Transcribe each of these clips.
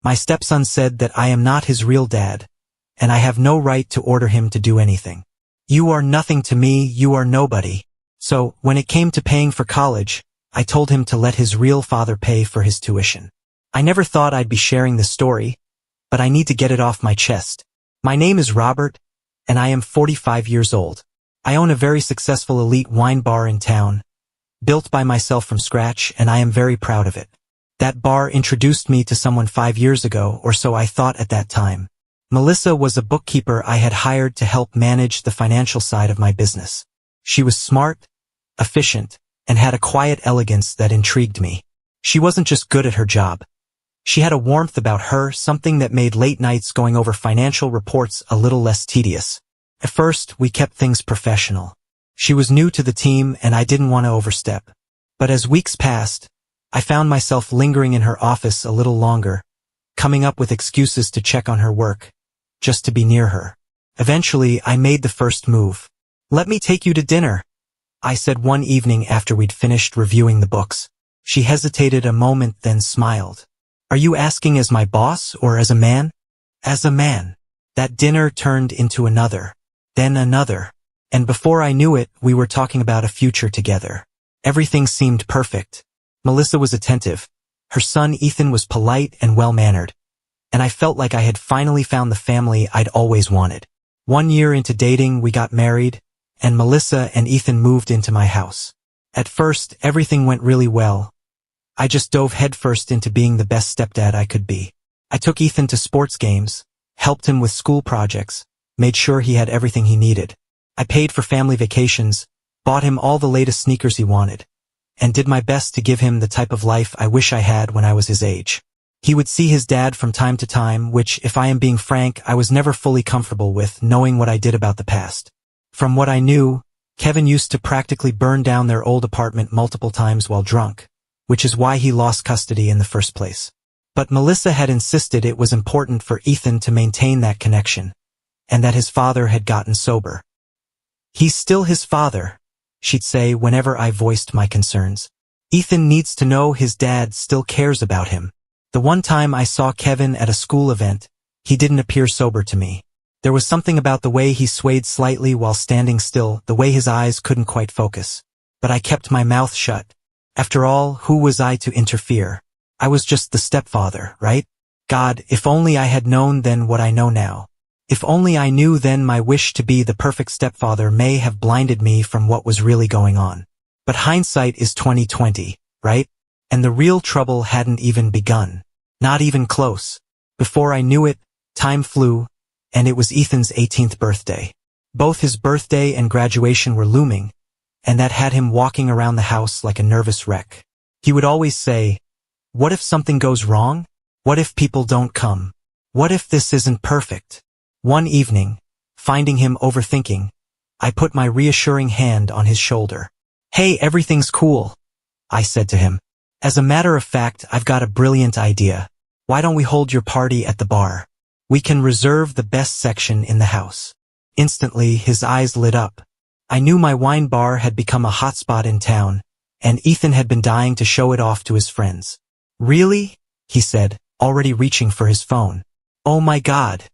My stepson said that I am not his real dad, and I have no right to order him to do anything. You are nothing to me, you are nobody. So, when it came to paying for college, I told him to let his real father pay for his tuition. I never thought I'd be sharing this story, but I need to get it off my chest. My name is Robert, and I am 45 years old. I own a very successful elite wine bar in town, built by myself from scratch, and I am very proud of it. That bar introduced me to someone 5 years ago, or so I thought at that time. Melissa was a bookkeeper I had hired to help manage the financial side of my business. She was smart, efficient, and had a quiet elegance that intrigued me. She wasn't just good at her job. She had a warmth about her, something that made late nights going over financial reports a little less tedious. At first, we kept things professional. She was new to the team and I didn't want to overstep. But as weeks passed, I found myself lingering in her office a little longer, coming up with excuses to check on her work, just to be near her. Eventually, I made the first move. "Let me take you to dinner," I said one evening after we'd finished reviewing the books. She hesitated a moment, then smiled. "Are you asking as my boss or as a man?" "As a man." That dinner turned into another, then another. And before I knew it, we were talking about a future together. Everything seemed perfect. Melissa was attentive. Her son Ethan was polite and well-mannered. And I felt like I had finally found the family I'd always wanted. 1 year into dating, we got married, and Melissa and Ethan moved into my house. At first, everything went really well. I just dove headfirst into being the best stepdad I could be. I took Ethan to sports games, helped him with school projects, made sure he had everything he needed. I paid for family vacations, bought him all the latest sneakers he wanted, and did my best to give him the type of life I wish I had when I was his age. He would see his dad from time to time, which, if I am being frank, I was never fully comfortable with, knowing what I did about the past. From what I knew, Kevin used to practically burn down their old apartment multiple times while drunk, which is why he lost custody in the first place. But Melissa had insisted it was important for Ethan to maintain that connection, and that his father had gotten sober. "He's still his father," she'd say whenever I voiced my concerns. "Ethan needs to know his dad still cares about him." The one time I saw Kevin at a school event, he didn't appear sober to me. There was something about the way he swayed slightly while standing still, the way his eyes couldn't quite focus. But I kept my mouth shut. After all, who was I to interfere? I was just the stepfather, right? God, if only I had known then what I know now. If only I knew then my wish to be the perfect stepfather may have blinded me from what was really going on. But hindsight is 20/20, right? And the real trouble hadn't even begun. Not even close. Before I knew it, time flew, and it was Ethan's 18th birthday. Both his birthday and graduation were looming, and that had him walking around the house like a nervous wreck. He would always say, "What if something goes wrong? What if people don't come? What if this isn't perfect?" One evening, finding him overthinking, I put my reassuring hand on his shoulder. "Hey, everything's cool," I said to him. "As a matter of fact, I've got a brilliant idea. Why don't we hold your party at the bar? We can reserve the best section in the house." Instantly, his eyes lit up. I knew my wine bar had become a hotspot in town, and Ethan had been dying to show it off to his friends. "Really?" he said, already reaching for his phone. "Oh my God.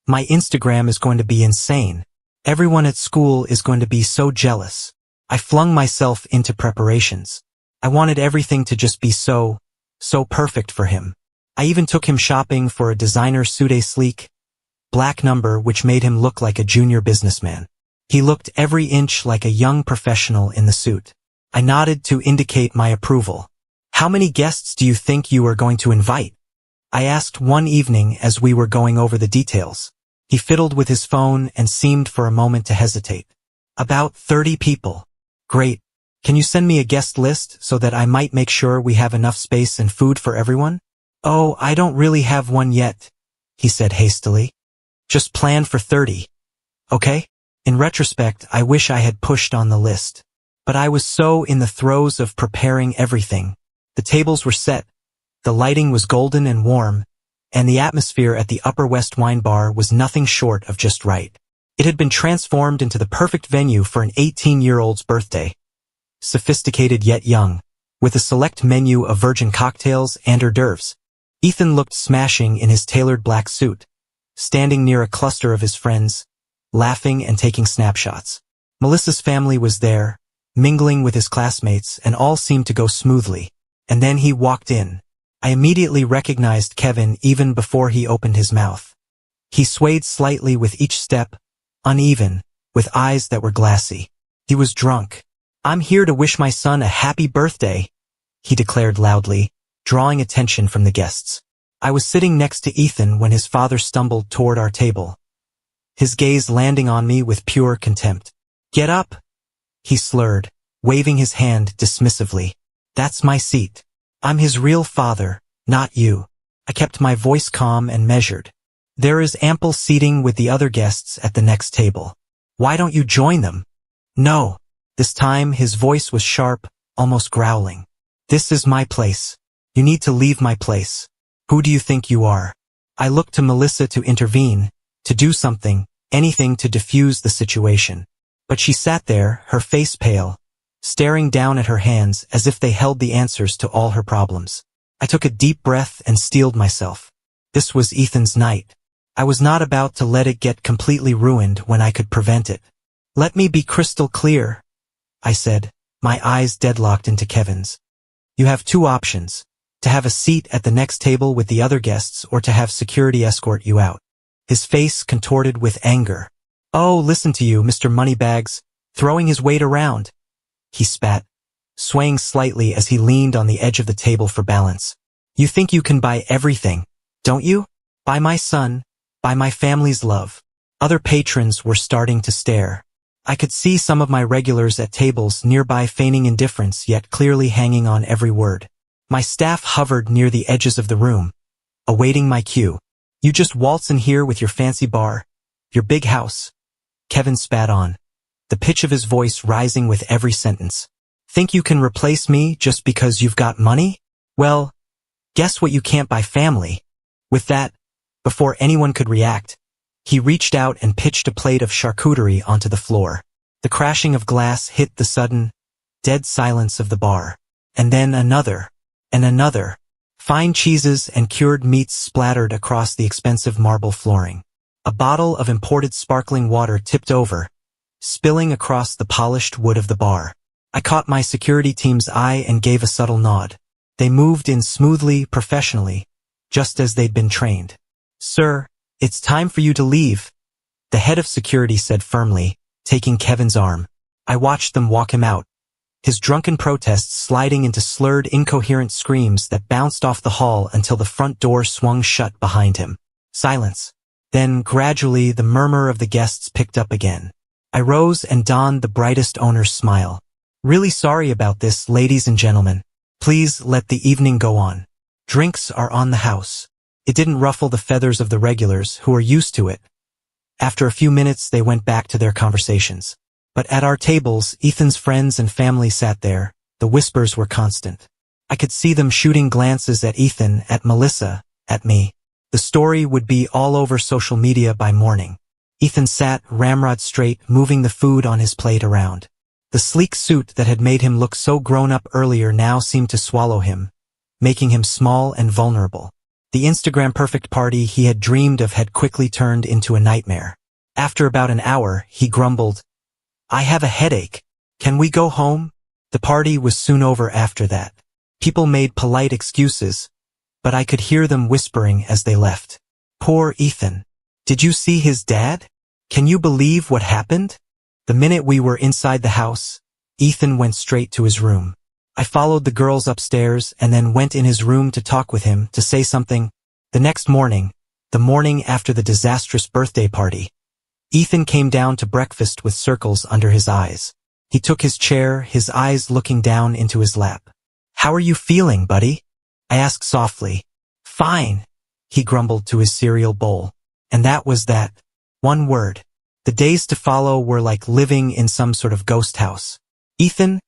My Instagram is going to be insane. Everyone at school is going to be so jealous." I flung myself into preparations. I wanted everything to just be so perfect for him. I even took him shopping for a designer suit, a sleek, black number which made him look like a junior businessman. He looked every inch like a young professional in the suit. I nodded to indicate my approval. "How many guests do you think you are going to invite?" I asked one evening as we were going over the details. He fiddled with his phone and seemed for a moment to hesitate. "About 30 people. Great. Can you send me a guest list so that I might make sure we have enough space and food for everyone?" "Oh, I don't really have one yet," he said hastily. "Just plan for 30. Okay?" In retrospect, I wish I had pushed on the list. But I was so in the throes of preparing everything. The tables were set, the lighting was golden and warm, and the atmosphere at the Upper West Wine Bar was nothing short of just right. It had been transformed into the perfect venue for an 18-year-old's birthday. Sophisticated yet young, with a select menu of virgin cocktails and hors d'oeuvres. Ethan looked smashing in his tailored black suit, standing near a cluster of his friends, laughing and taking snapshots. Melissa's family was there, mingling with his classmates, and all seemed to go smoothly. And then he walked in. I immediately recognized Kevin even before he opened his mouth. He swayed slightly with each step, uneven, with eyes that were glassy. He was drunk. "I'm here to wish my son a happy birthday," he declared loudly, drawing attention from the guests. I was sitting next to Ethan when his father stumbled toward our table, his gaze landing on me with pure contempt. "Get up," he slurred, waving his hand dismissively. "That's my seat. I'm his real father, not you." I kept my voice calm and measured. "There is ample seating with the other guests at the next table. Why don't you join them?" "No." This time his voice was sharp, almost growling. "This is my place. You need to leave my place. Who do you think you are?" I looked to Melissa to intervene, to do something, anything to diffuse the situation. But she sat there, her face pale, staring down at her hands as if they held the answers to all her problems. I took a deep breath and steeled myself. This was Ethan's night. I was not about to let it get completely ruined when I could prevent it. "Let me be crystal clear," I said, my eyes deadlocked into Kevin's. "You have two options, to have a seat at the next table with the other guests or to have security escort you out." His face contorted with anger. "Oh, listen to you, Mr. Moneybags, throwing his weight around," he spat, swaying slightly as he leaned on the edge of the table for balance. "You think you can buy everything, don't you? Buy my son, buy my family's love." Other patrons were starting to stare. I could see some of my regulars at tables nearby feigning indifference yet clearly hanging on every word. My staff hovered near the edges of the room, awaiting my cue. "You just waltz in here with your fancy bar, your big house," Kevin spat on, the pitch of his voice rising with every sentence. "Think you can replace me just because you've got money? Well, guess what, you can't buy family." With that, before anyone could react, he reached out and pitched a plate of charcuterie onto the floor. The crashing of glass hit the sudden, dead silence of the bar. And then another, and another. Fine cheeses and cured meats splattered across the expensive marble flooring. A bottle of imported sparkling water tipped over, spilling across the polished wood of the bar. I caught my security team's eye and gave a subtle nod. They moved in smoothly, professionally, just as they'd been trained. "Sir, it's time for you to leave," the head of security said firmly, taking Kevin's arm. I watched them walk him out, his drunken protests sliding into slurred, incoherent screams that bounced off the hall until the front door swung shut behind him. Silence. Then, gradually, the murmur of the guests picked up again. I rose and donned the brightest owner's smile. "Really sorry about this, ladies and gentlemen. Please let the evening go on. Drinks are on the house." It didn't ruffle the feathers of the regulars, who were used to it. After a few minutes, they went back to their conversations. But at our tables, Ethan's friends and family sat there. The whispers were constant. I could see them shooting glances at Ethan, at Melissa, at me. The story would be all over social media by morning. Ethan sat, ramrod straight, moving the food on his plate around. The sleek suit that had made him look so grown up earlier now seemed to swallow him, making him small and vulnerable. The Instagram-perfect party he had dreamed of had quickly turned into a nightmare. After about an hour, he grumbled, "I have a headache. Can we go home?" The party was soon over after that. People made polite excuses, but I could hear them whispering as they left. "Poor Ethan. Did you see his dad? Can you believe what happened?" The minute we were inside the house, Ethan went straight to his room. I followed the girls upstairs and then went in his room to talk with him, to say something. The next morning, the morning after the disastrous birthday party, Ethan came down to breakfast with circles under his eyes. He took his chair, his eyes looking down into his lap. "How are you feeling, buddy?" I asked softly. "Fine," he grumbled to his cereal bowl. And that was that. One word. The days to follow were like living in some sort of ghost house. Ethan,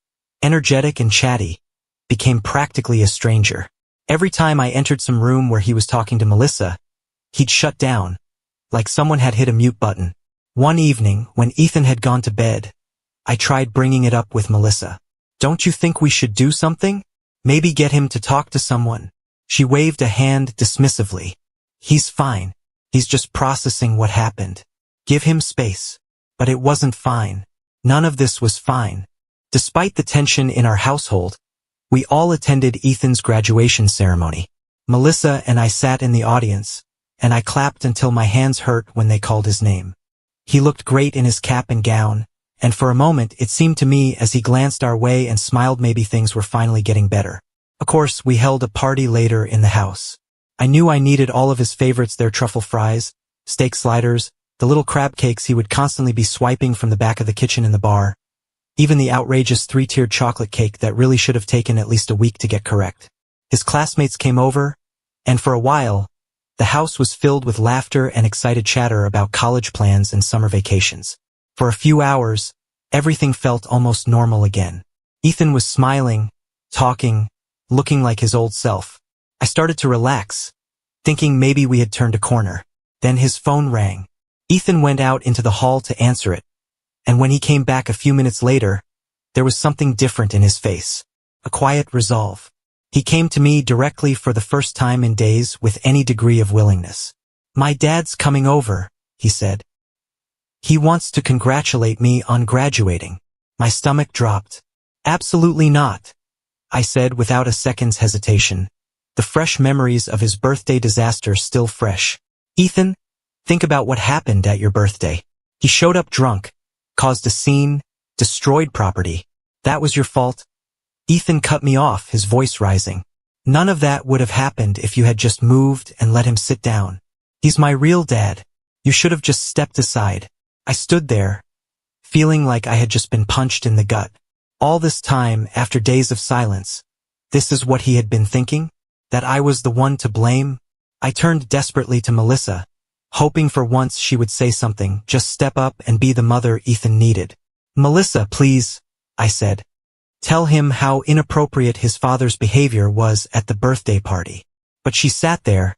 energetic and chatty, became practically a stranger. Every time I entered some room where he was talking to Melissa, he'd shut down, like someone had hit a mute button. One evening, when Ethan had gone to bed, I tried bringing it up with Melissa. "Don't you think we should do something? Maybe get him to talk to someone?" She waved a hand dismissively. He's fine. He's just processing what happened. Give him space. But it wasn't fine. None of this was fine. Despite the tension in our household, we all attended Ethan's graduation ceremony. Melissa and I sat in the audience, and I clapped until my hands hurt when they called his name. He looked great in his cap and gown, and for a moment it seemed to me as he glanced our way and smiled maybe things were finally getting better. Of course, we held a party later in the house. I knew I needed all of his favorites, their truffle fries, steak sliders, the little crab cakes he would constantly be swiping from the back of the kitchen in the bar, even the outrageous 3-tiered chocolate cake that really should have taken at least a week to get correct. His classmates came over, and for a while, the house was filled with laughter and excited chatter about college plans and summer vacations. For a few hours, everything felt almost normal again. Ethan was smiling, talking, looking like his old self. I started to relax, thinking maybe we had turned a corner. Then his phone rang. Ethan went out into the hall to answer it, and when he came back a few minutes later, there was something different in his face. A quiet resolve. He came to me directly for the first time in days with any degree of willingness. "My dad's coming over," he said. "He wants to congratulate me on graduating." My stomach dropped. "Absolutely not," I said without a second's hesitation, the fresh memories of his birthday disaster still fresh. "Ethan, think about what happened at your birthday. He showed up drunk, caused a scene, destroyed property. That was your fault." Ethan cut me off, his voice rising. "None of that would have happened if you had just moved and let him sit down. He's my real dad. You should have just stepped aside." I stood there, feeling like I had just been punched in the gut. All this time, after days of silence, this is what he had been thinking? That I was the one to blame? I turned desperately to Melissa, hoping for once she would say something, just step up and be the mother Ethan needed. "Melissa, please," I said. "Tell him how inappropriate his father's behavior was at the birthday party." But she sat there,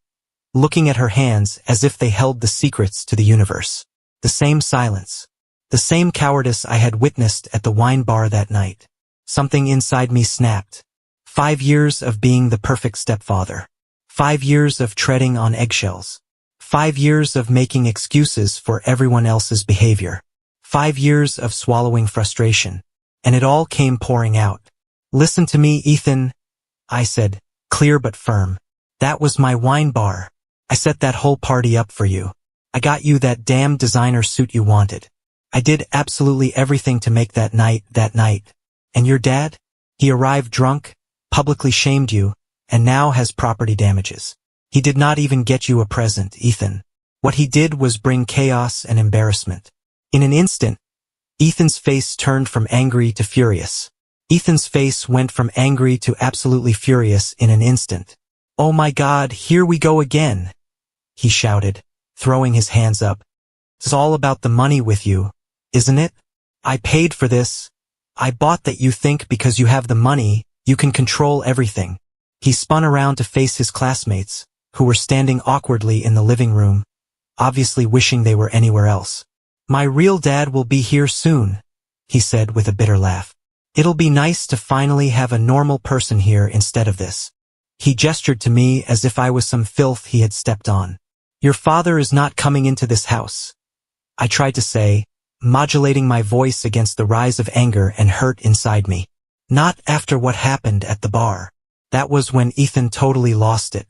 looking at her hands as if they held the secrets to the universe. The same silence. The same cowardice I had witnessed at the wine bar that night. Something inside me snapped. 5 years of being the perfect stepfather. 5 years of treading on eggshells. 5 years of making excuses for everyone else's behavior. 5 years of swallowing frustration. And it all came pouring out. "Listen to me, Ethan," I said, clear but firm. "That was my wine bar. I set that whole party up for you. I got you that damn designer suit you wanted. I did absolutely everything to make that night. And your dad? He arrived drunk, publicly shamed you, and now has property damages. He did not even get you a present, Ethan. What he did was bring chaos and embarrassment." In an instant, Ethan's face turned from angry to furious. Ethan's face went from angry to absolutely furious in an instant. "Oh my God, here we go again," he shouted, throwing his hands up. "It's all about the money with you, isn't it? I paid for this. I bought that you think because you have the money, you can control everything." He spun around to face his classmates, who were standing awkwardly in the living room, obviously wishing they were anywhere else. "My real dad will be here soon," he said with a bitter laugh. "It'll be nice to finally have a normal person here instead of this." He gestured to me as if I was some filth he had stepped on. "Your father is not coming into this house," I tried to say, modulating my voice against the rise of anger and hurt inside me. "Not after what happened at the bar." That was when Ethan totally lost it.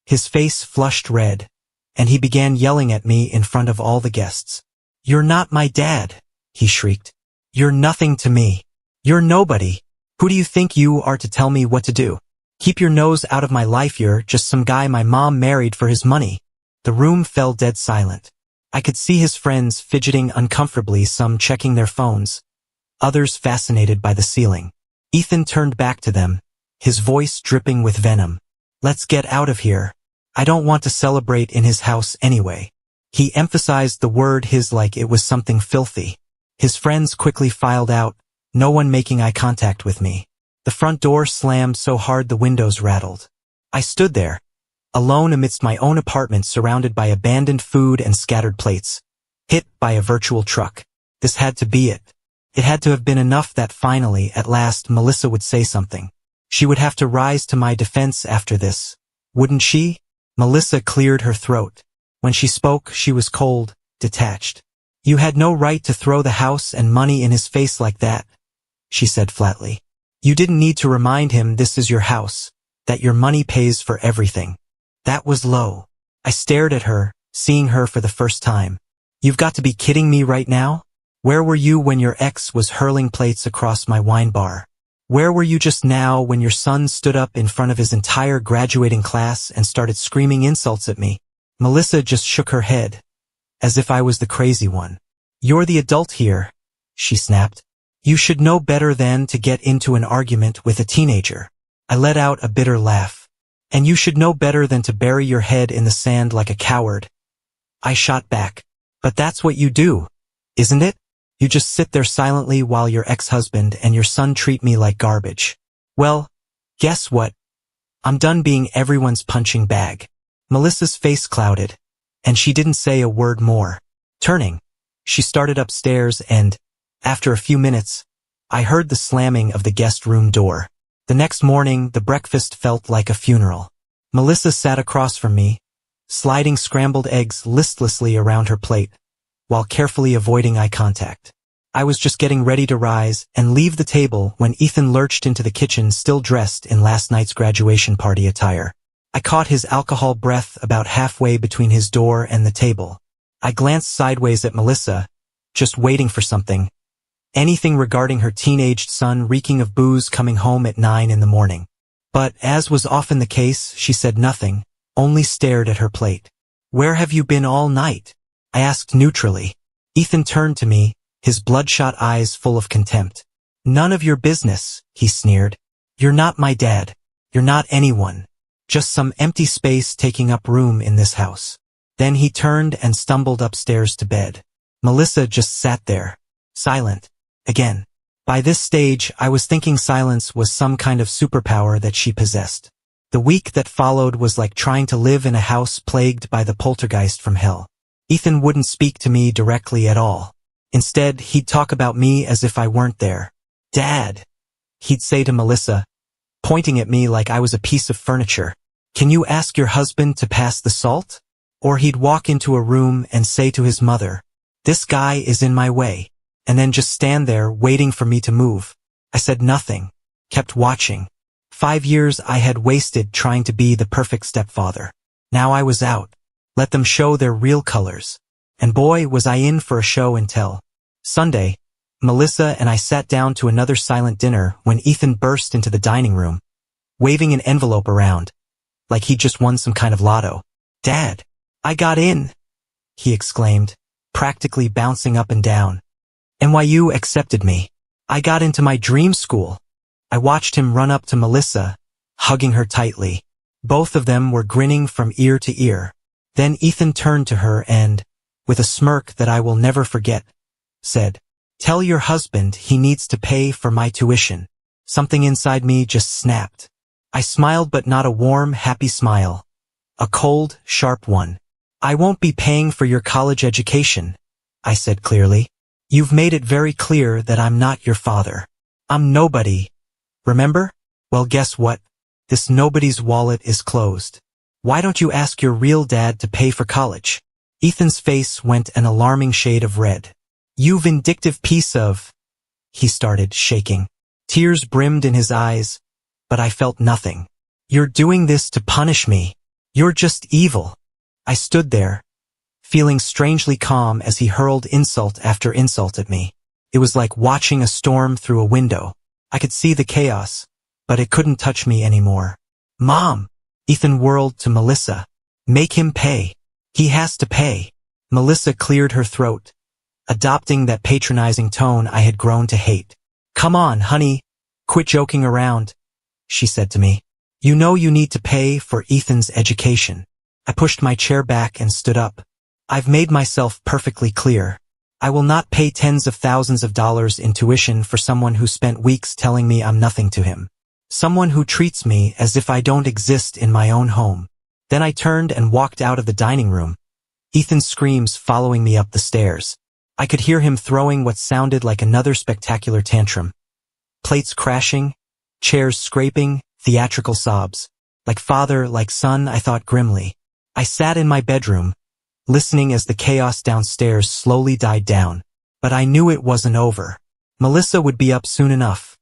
His face flushed red, and he began yelling at me in front of all the guests. "You're not my dad," he shrieked. "You're nothing to me. You're nobody. Who do you think you are to tell me what to do? Keep your nose out of my life. You're just some guy my mom married for his money." The room fell dead silent. I could see his friends fidgeting uncomfortably, some checking their phones, others fascinated by the ceiling. Ethan turned back to them, his voice dripping with venom. "Let's get out of here. I don't want to celebrate in his house anyway." He emphasized the word his like it was something filthy. His friends quickly filed out, no one making eye contact with me. The front door slammed so hard the windows rattled. I stood there, alone amidst my own apartment, surrounded by abandoned food and scattered plates, hit by a virtual truck. This had to be it. It had to have been enough that finally, at last, Melissa would say something. She would have to rise to my defense after this, wouldn't she? Melissa cleared her throat. When she spoke, she was cold, detached. You had no right to throw the house and money in his face like that, she said flatly. You didn't need to remind him this is your house, that your money pays for everything. That was low. I stared at her, seeing her for the first time. You've got to be kidding me right now? Where were you when your ex was hurling plates across my wine bar? Where were you just now when your son stood up in front of his entire graduating class and started screaming insults at me? Melissa just shook her head, as if I was the crazy one. You're the adult here, she snapped. You should know better than to get into an argument with a teenager. I let out a bitter laugh. And you should know better than to bury your head in the sand like a coward. I shot back. But that's what you do, isn't it? You just sit there silently while your ex-husband and your son treat me like garbage. Well, guess what? I'm done being everyone's punching bag. Melissa's face clouded, and she didn't say a word more. Turning, she started upstairs and, after a few minutes, I heard the slamming of the guest room door. The next morning, the breakfast felt like a funeral. Melissa sat across from me, sliding scrambled eggs listlessly around her plate, while carefully avoiding eye contact. I was just getting ready to rise and leave the table when Ethan lurched into the kitchen still dressed in last night's graduation party attire. I caught his alcohol breath about halfway between his door and the table. I glanced sideways at Melissa, just waiting for something. Anything regarding her teenaged son reeking of booze coming home at 9 in the morning. But, as was often the case, she said nothing, only stared at her plate. Where have you been all night? I asked neutrally. Ethan turned to me, his bloodshot eyes full of contempt. None of your business, he sneered. You're not my dad. You're not anyone. Just some empty space taking up room in this house. Then he turned and stumbled upstairs to bed. Melissa just sat there, silent. Again. By this stage, I was thinking silence was some kind of superpower that she possessed. The week that followed was like trying to live in a house plagued by the poltergeist from hell. Ethan wouldn't speak to me directly at all. Instead, he'd talk about me as if I weren't there. Dad, he'd say to Melissa, pointing at me like I was a piece of furniture. Can you ask your husband to pass the salt? Or he'd walk into a room and say to his mother, this guy is in my way, and then just stand there waiting for me to move. I said nothing, kept watching. 5 years I had wasted trying to be the perfect stepfather. Now I was out. Let them show their real colors. And boy, was I in for a show and tell. Sunday, Melissa and I sat down to another silent dinner when Ethan burst into the dining room, waving an envelope around, like he'd just won some kind of lotto. Dad, I got in, he exclaimed, practically bouncing up and down. NYU accepted me. I got into my dream school. I watched him run up to Melissa, hugging her tightly. Both of them were grinning from ear to ear. Then Ethan turned to her and, with a smirk that I will never forget, said, tell your husband he needs to pay for my tuition. Something inside me just snapped. I smiled, but not a warm, happy smile. A cold, sharp one. I won't be paying for your college education, I said clearly. You've made it very clear that I'm not your father. I'm nobody. Remember? Well, guess what? This nobody's wallet is closed. Why don't you ask your real dad to pay for college? Ethan's face went an alarming shade of red. You vindictive piece of... He started, shaking. Tears brimmed in his eyes, but I felt nothing. You're doing this to punish me. You're just evil. I stood there, feeling strangely calm as he hurled insult after insult at me. It was like watching a storm through a window. I could see the chaos, but it couldn't touch me anymore. Mom! Ethan whirled to Melissa. Make him pay. He has to pay. Melissa cleared her throat, adopting that patronizing tone I had grown to hate. Come on, honey. Quit joking around, she said to me. You know you need to pay for Ethan's education. I pushed my chair back and stood up. I've made myself perfectly clear. I will not pay tens of thousands of dollars in tuition for someone who spent weeks telling me I'm nothing to him. Someone who treats me as if I don't exist in my own home. Then I turned and walked out of the dining room, Ethan's screams following me up the stairs. I could hear him throwing what sounded like another spectacular tantrum. Plates crashing, chairs scraping, theatrical sobs. Like father, like son, I thought grimly. I sat in my bedroom, listening as the chaos downstairs slowly died down. But I knew it wasn't over. Melissa would be up soon enough,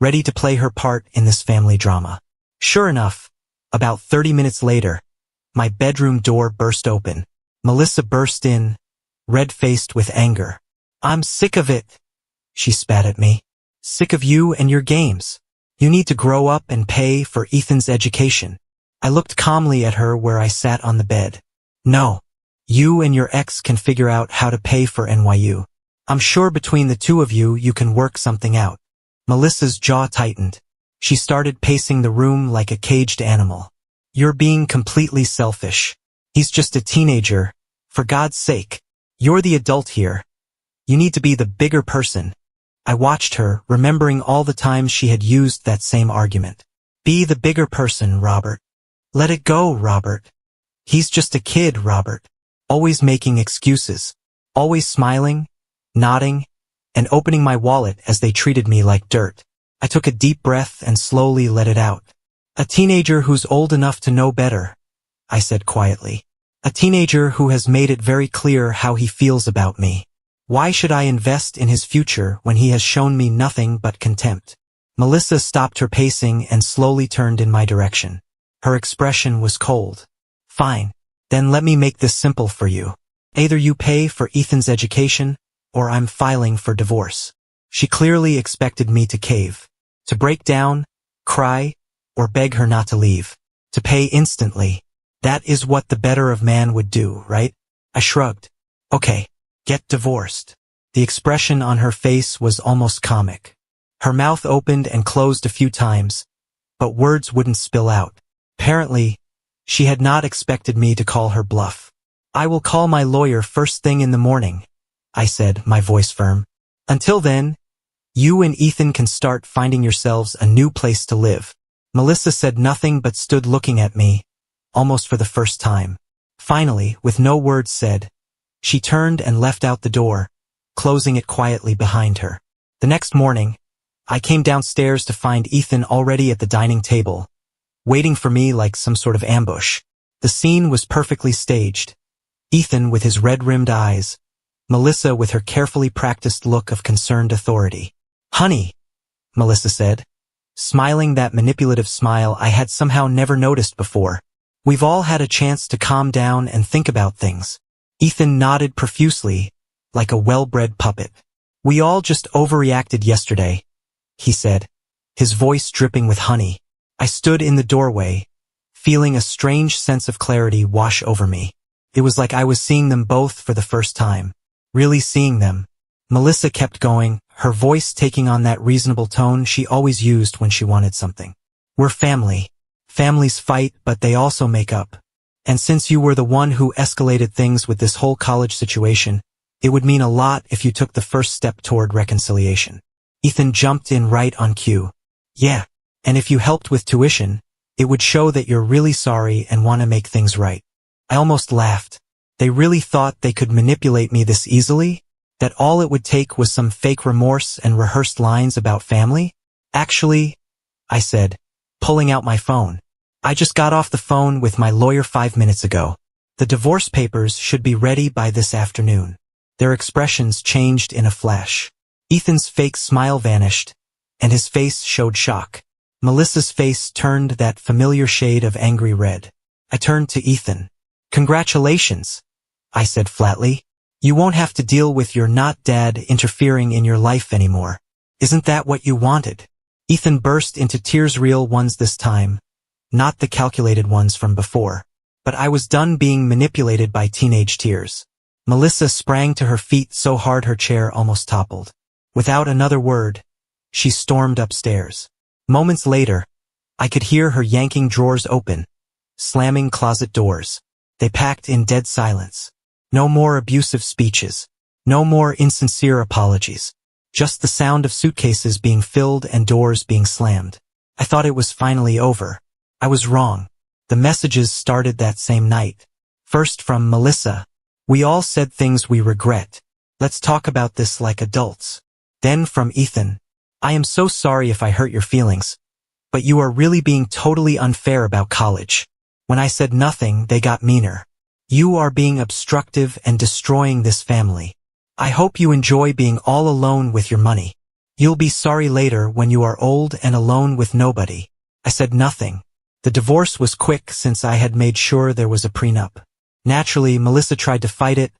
ready to play her part in this family drama. Sure enough, about 30 minutes later, my bedroom door burst open. Melissa burst in, red-faced with anger. "I'm sick of it," she spat at me. "Sick of you and your games. You need to grow up and pay for Ethan's education." I looked calmly at her where I sat on the bed. "No. You and your ex can figure out how to pay for NYU. I'm sure between the two of you, you can work something out." Melissa's jaw tightened. She started pacing the room like a caged animal. "You're being completely selfish. He's just a teenager. For God's sake. You're the adult here. You need to be the bigger person." I watched her, remembering all the times she had used that same argument. "Be the bigger person, Robert. Let it go, Robert. He's just a kid, Robert." Always making excuses. Always smiling, nodding, and opening my wallet as they treated me like dirt. I took a deep breath and slowly let it out. "A teenager who's old enough to know better," I said quietly. "A teenager who has made it very clear how he feels about me. Why should I invest in his future when he has shown me nothing but contempt?" Melissa stopped her pacing and slowly turned in my direction. Her expression was cold. "Fine. Then let me make this simple for you. Either you pay for Ethan's education, or I'm filing for divorce." She clearly expected me to cave. To break down, cry, or beg her not to leave. To pay instantly. That is what the better of man would do, right? I shrugged. "Okay, get divorced." The expression on her face was almost comic. Her mouth opened and closed a few times, but words wouldn't spill out. Apparently, she had not expected me to call her bluff. "I will call my lawyer first thing in the morning," I said, my voice firm. "Until then, you and Ethan can start finding yourselves a new place to live." Melissa said nothing but stood looking at me, almost for the first time. Finally, with no words said, she turned and left out the door, closing it quietly behind her. The next morning, I came downstairs to find Ethan already at the dining table, waiting for me like some sort of ambush. The scene was perfectly staged. Ethan with his red-rimmed eyes, Melissa with her carefully practiced look of concerned authority. "Honey," Melissa said, smiling that manipulative smile I had somehow never noticed before. "We've all had a chance to calm down and think about things." Ethan nodded profusely, like a well-bred puppet. "We all just overreacted yesterday," he said, his voice dripping with honey. I stood in the doorway, feeling a strange sense of clarity wash over me. It was like I was seeing them both for the first time. Really seeing them. Melissa kept going, her voice taking on that reasonable tone she always used when she wanted something. "We're family. Families fight, but they also make up. And since you were the one who escalated things with this whole college situation, it would mean a lot if you took the first step toward reconciliation." Ethan jumped in right on cue. "Yeah, and if you helped with tuition, it would show that you're really sorry and want to make things right." I almost laughed. They really thought they could manipulate me this easily? That all it would take was some fake remorse and rehearsed lines about family? "Actually," I said, pulling out my phone, "I just got off the phone with my lawyer 5 minutes ago. The divorce papers should be ready by this afternoon." Their expressions changed in a flash. Ethan's fake smile vanished, and his face showed shock. Melissa's face turned that familiar shade of angry red. I turned to Ethan. "Congratulations," I said flatly. "You won't have to deal with your not dad interfering in your life anymore. Isn't that what you wanted?" Ethan burst into tears, real ones this time, not the calculated ones from before. But I was done being manipulated by teenage tears. Melissa sprang to her feet so hard her chair almost toppled. Without another word, she stormed upstairs. Moments later, I could hear her yanking drawers open, slamming closet doors. They packed in dead silence. No more abusive speeches. No more insincere apologies. Just the sound of suitcases being filled and doors being slammed. I thought it was finally over. I was wrong. The messages started that same night. First from Melissa. "We all said things we regret. Let's talk about this like adults." Then from Ethan. "I am so sorry if I hurt your feelings, But you are really being totally unfair about college. When I said nothing, they got meaner. You are being obstructive and destroying this family. I hope you enjoy being all alone with your money. You'll be sorry later when you are old and alone with nobody. I said nothing. The divorce was quick since I had made sure there was a prenup. Naturally, Melissa tried to fight it,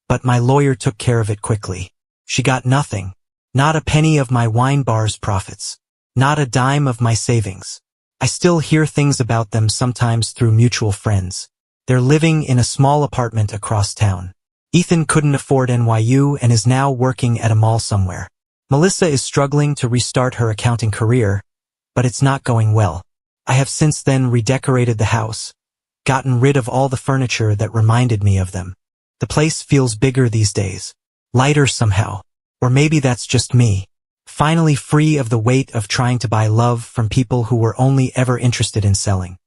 but my lawyer took care of it quickly. She got nothing. Not a penny of my wine bar's profits. Not a dime of my savings. I still hear things about them sometimes through mutual friends. They're living in a small apartment across town. Ethan couldn't afford NYU and is now working at a mall somewhere. Melissa is struggling to restart her accounting career, but it's not going well. I have since then redecorated the house, gotten rid of all the furniture that reminded me of them. The place feels bigger these days, lighter somehow, or maybe that's just me. Finally free of the weight of trying to buy love from people who were only ever interested in selling.